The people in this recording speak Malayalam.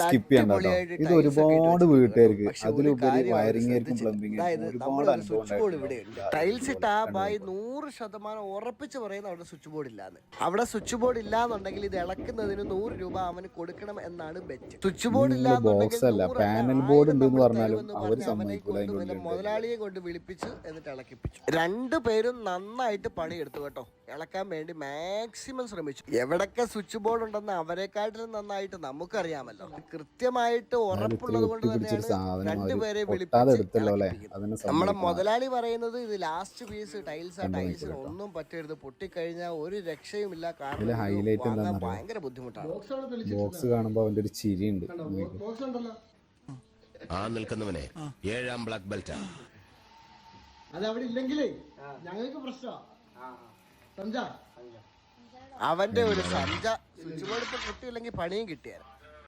സ്കിപ്പ് ചെയ്യണ്ട കേട്ടോ. ഇത് ഒരുപാട് വീട്ടുകാർക്ക് അതിലുപരി വയറിംഗ് ആയിരിക്കും, പ്ലംബിംഗ് ആയിരിക്കും, ഒരുപാട് അനുഭവം. ടൈൽസ് ഇട്ട ആ ബായി 100% ഉറപ്പിച്ച് പറയുന്ന അവിടെ സ്വിച്ച് ബോർഡ് ഇല്ലാന്ന്. അവിടെ സ്വിച്ച് ബോർഡ് ഇല്ലാന്നുണ്ടെങ്കിൽ ഇത് ഇളക്കുന്നതിന് 100 രൂപ അവന് കൊടുക്കണം എന്നാണ് ബെറ്റ്. സ്വിച്ച് ബോർഡ് ബോക്സ് അല്ല, പാനൽ ബോർഡ് ഉണ്ടെന്ന് പറഞ്ഞാലും അവർ സമ്മതിക്കൂല. മുതലാളിയെ കൊണ്ട് വിളിപ്പിച്ച് എന്നിട്ട് ഇളക്കിപ്പിച്ചു. രണ്ടുപേരും നന്നായിട്ട് പണിയെടുത്തു കേട്ടോ. ഇളക്കാൻ വേണ്ടി മാക്സിമം ശ്രമിച്ചു. എവിടൊക്കെ സ്വിച്ച് ബോർഡ് ഉണ്ടെന്ന് അവരെക്കാട്ടിലും നന്നായിട്ട് നമുക്കറിയാമല്ലോ. കൃത്യമായിട്ട് ഉറപ്പുള്ളത് കൊണ്ട് തന്നെയാണ് രണ്ടുപേരെ വിളിപ്പിച്ച്. നമ്മുടെ മുതലാളി പറയുന്നത് ഇത് ലാസ്റ്റ് പീസ് ടൈൽസ്, ടൈൽസിന് ഒന്നും പറ്റരുത്, പൊട്ടിക്കഴിഞ്ഞാൽ ഒരു രക്ഷയുമില്ല, കാരണം ഹൈലൈറ്റ് ഭയങ്കര ബുദ്ധിമുട്ടാണ്. ബോക്സ് കാണുമ്പോ അവന്റെ ഒരു ചിരിയുണ്ട്. ആ നിൽക്കുന്നവനെ 7ാം ബ്ലാക്ക് ബെൽറ്റ്. അതവിടെ ഇല്ലെങ്കിലേ ഞങ്ങൾക്ക് പ്രശ്നമാണ്. അവന്റെ ഒരു സഞ്ച സ്വിച്ച് ബോർഡ് ഇപ്പൊ കിട്ടിയില്ലെങ്കിൽ പണിയും കിട്ടിയാൽ